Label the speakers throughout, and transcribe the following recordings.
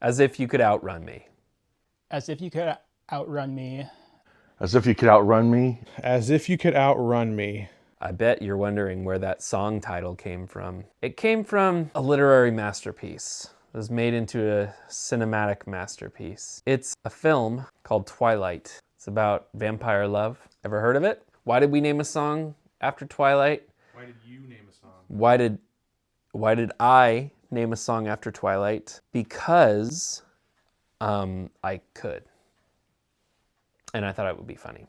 Speaker 1: As if you could outrun me.
Speaker 2: As if you could outrun me.
Speaker 3: As if you could outrun me.
Speaker 4: As if you could outrun me.
Speaker 1: I bet you're wondering where that song title came from. It came from a literary masterpiece. It was made into a cinematic masterpiece. It's a film called Twilight. It's about vampire love. Ever heard of it? Why did we name a song after Twilight?
Speaker 4: Why did you name a song?
Speaker 1: Why did I name a song after Twilight? Because I could. And I thought it would be funny.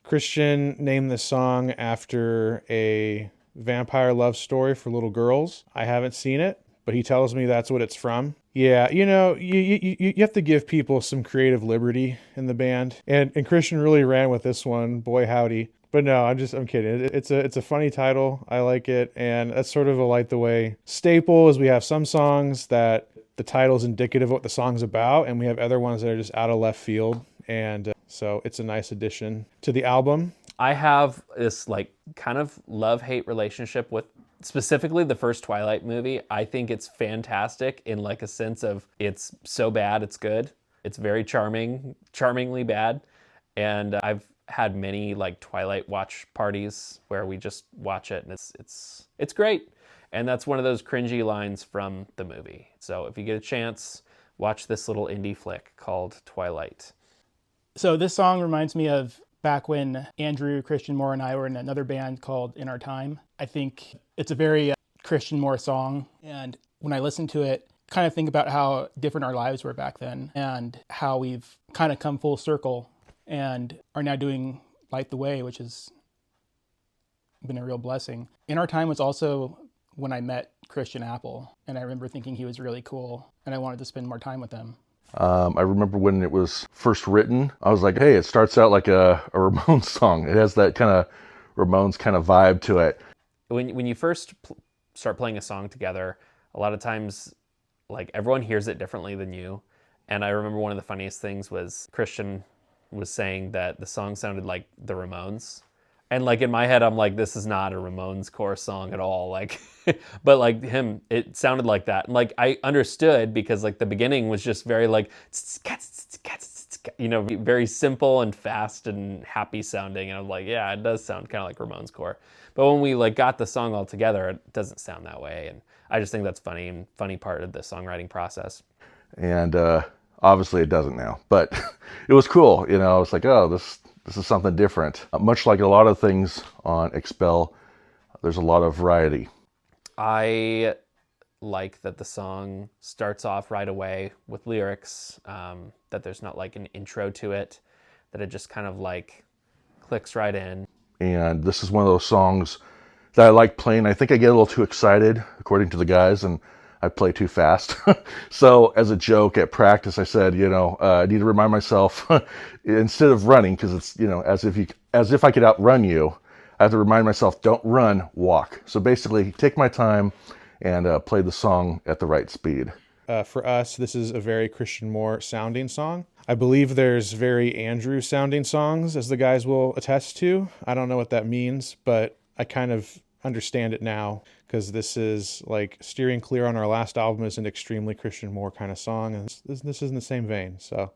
Speaker 4: Christian named the song after a vampire love story for little girls. I haven't seen it, but he tells me that's what it's from. Yeah, you know, you have to give people some creative liberty in the band. And Christian really ran with this one, boy howdy. But no, I'm kidding. It's a funny title. I like it. And that's sort of a light the way staple is we have some songs that the title's indicative of what the song's about, and we have other ones that are just out of left field. And so it's a nice addition to the album.
Speaker 1: I have this like kind of love-hate relationship with specifically the first Twilight movie. I think it's fantastic in like a sense of it's so bad it's good. It's very charmingly bad. And I've had many like Twilight watch parties where we just watch it and it's great. And that's one of those cringy lines from the movie. So if you get a chance, watch this little indie flick called Twilight.
Speaker 2: So this song reminds me of back when Andrew, Christian Moore, and I were in another band called In Our Time. I think it's a very Christian Moore song. And when I listen to it, kind of think about how different our lives were back then and how we've kind of come full circle and are now doing Light the Way, which has been a real blessing. In Our Time was also when I met Christian Apple, and I remember thinking he was really cool, and I wanted to spend more time with him.
Speaker 3: I remember when it was first written, I was like, hey, it starts out like a Ramones song. It has that kind of Ramones kind of vibe to it.
Speaker 1: When you first start playing a song together, a lot of times like everyone hears it differently than you. And I remember one of the funniest things was Christian was saying that the song sounded like the Ramones. And like in my head, I'm like, this is not a Ramones core song at all. Like, but like him, it sounded like that. And like I understood because like the beginning was just very like, you know, very simple and fast and happy sounding. And I'm like, yeah, it does sound kind of like Ramones core. But when we like got the song all together, it doesn't sound that way. And I just think that's funny and funny part of the songwriting process.
Speaker 3: And obviously it doesn't now, but it was cool. You know, it's like, oh, this is something different. Much like a lot of things on Expel, there's a lot of variety.
Speaker 1: I like that the song starts off right away with lyrics, that there's not like an intro to it, that it just kind of like clicks right in.
Speaker 3: And this is one of those songs that I like playing. I think I get a little too excited, according to the guys, and I play too fast. So as a joke at practice, I said, you know, I need to remind myself instead of running, because it's, you know, as if I could outrun you, I have to remind myself, don't run, walk. So basically take my time and play the song at the right speed.
Speaker 4: For us, this is a very Christian Moore sounding song. I believe there's very Andrew sounding songs, as the guys will attest to. I don't know what that means, but I kind of understand it now, because this is like Steering Clear on our last album is an extremely Christian Moore kind of song, and this is in the same vein. So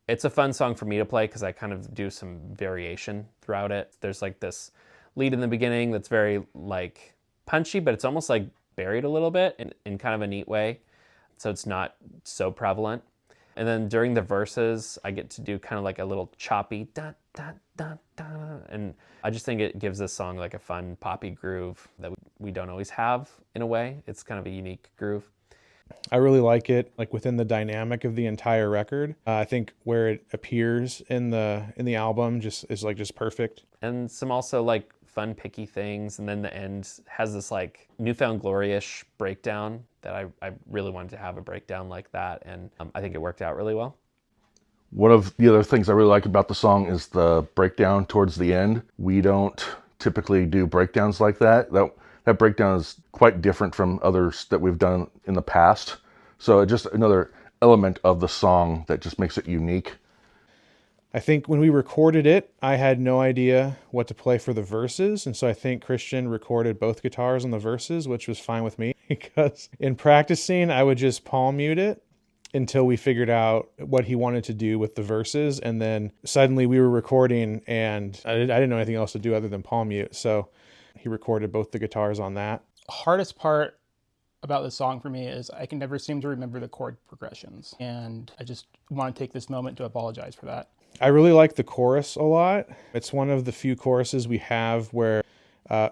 Speaker 1: it's a fun song for me to play because I kind of do some variation throughout it. There's like this lead in the beginning that's very like punchy, but it's almost like buried a little bit in kind of a neat way. So it's not so prevalent. And then during the verses, I get to do kind of like a little choppy da da da da, and I just think it gives this song like a fun poppy groove that we don't always have in a way. It's kind of a unique groove.
Speaker 4: I really like it, like within the dynamic of the entire record. I think where it appears in the album just is like just perfect.
Speaker 1: And some also like fun picky things, and then the end has this like newfound glory-ish breakdown that I really wanted to have a breakdown like that, and I think it worked out really well.
Speaker 3: One of the other things I really like about the song is the breakdown towards the end. We don't typically do breakdowns like that. That breakdown is quite different from others that we've done in the past. So it's just another element of the song that just makes it unique.
Speaker 4: I think when we recorded it, I had no idea what to play for the verses. And so I think Christian recorded both guitars on the verses, which was fine with me because in practicing, I would just palm mute it. until we figured out what he wanted to do with the verses. And then suddenly we were recording, and I didn't know anything else to do other than palm mute. So he recorded both the guitars on that.
Speaker 2: Hardest part about this song for me is I can never seem to remember the chord progressions. And I just want to take this moment to apologize for that.
Speaker 4: I really like the chorus a lot. It's one of the few choruses we have where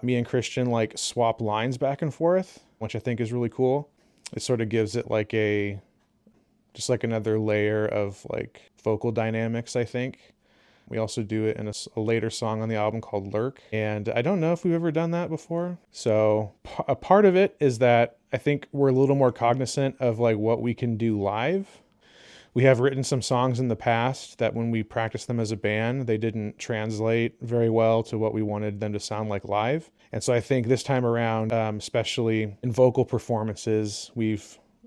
Speaker 4: me and Christian like swap lines back and forth, which I think is really cool. It sort of gives it like just like another layer of like vocal dynamics, I think. We also do it in a later song on the album called Lurk. And I don't know if we've ever done that before. So a part of it is that I think we're a little more cognizant of like what we can do live. We have written some songs in the past that when we practiced them as a band, they didn't translate very well to what we wanted them to sound like live. And so I think this time around, especially in vocal performances,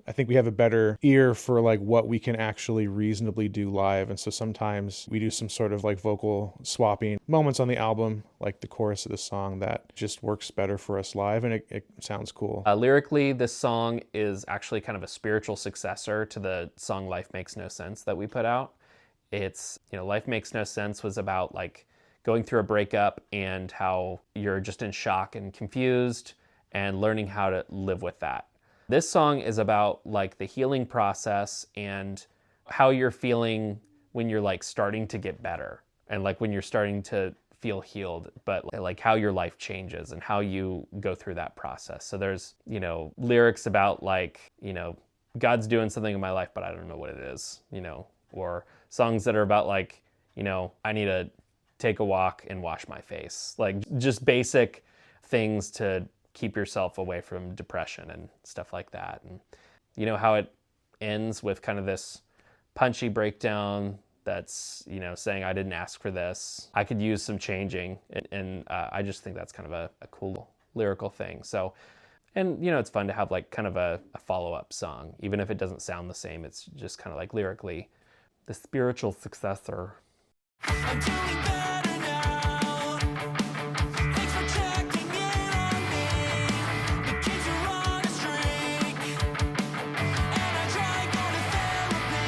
Speaker 4: I think we have a better ear for like what we can actually reasonably do live. And so sometimes we do some sort of like vocal swapping moments on the album, like the chorus of the song, that just works better for us live, and it sounds cool.
Speaker 1: Lyrically, this song is actually kind of a spiritual successor to the song Life Makes No Sense that we put out. It's, Life Makes No Sense was about like going through a breakup and how you're just in shock and confused and learning how to live with that. This song is about like the healing process and how you're feeling when you're like starting to get better and like when you're starting to feel healed, but like how your life changes and how you go through that process. So there's, lyrics about like, God's doing something in my life, but I don't know what it is, or songs that are about like, I need to take a walk and wash my face. Like just basic things to keep yourself away from depression and stuff like that. And how it ends with kind of this punchy breakdown that's, saying I didn't ask for this. I could use some changing. And I just think that's kind of a cool lyrical thing. So, and it's fun to have like kind of a follow-up song. Even if it doesn't sound the same, it's just kind of like lyrically the spiritual successor.
Speaker 5: I'm doing better now. Thanks for checking in on me. The kids are on a streak, and I try going to therapy.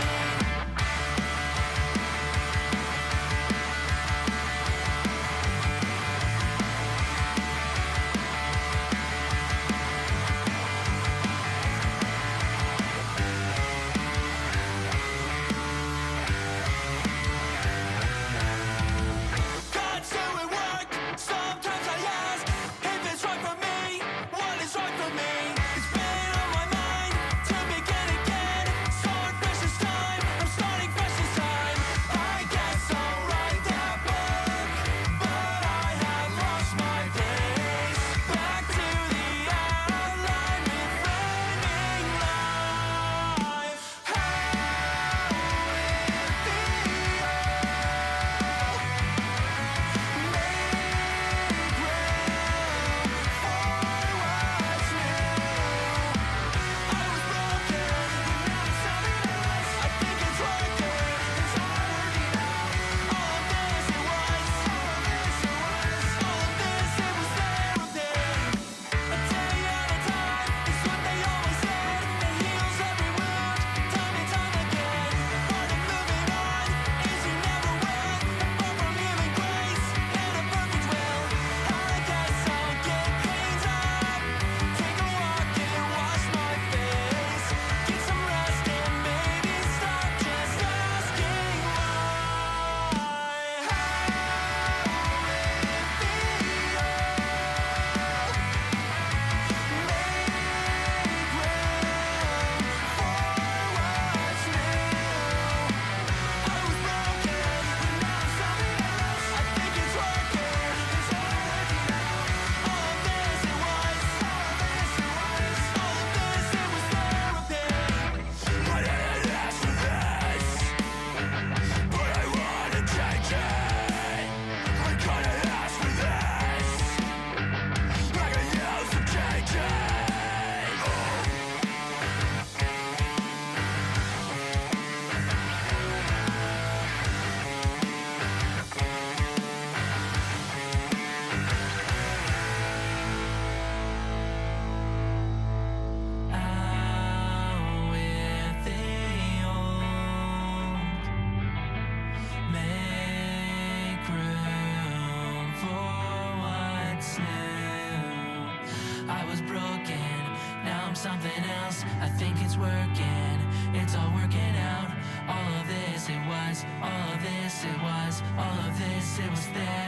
Speaker 5: something else. I think it's working, it's all working out. All of this, it was, all of this, it was, all of this, it was there.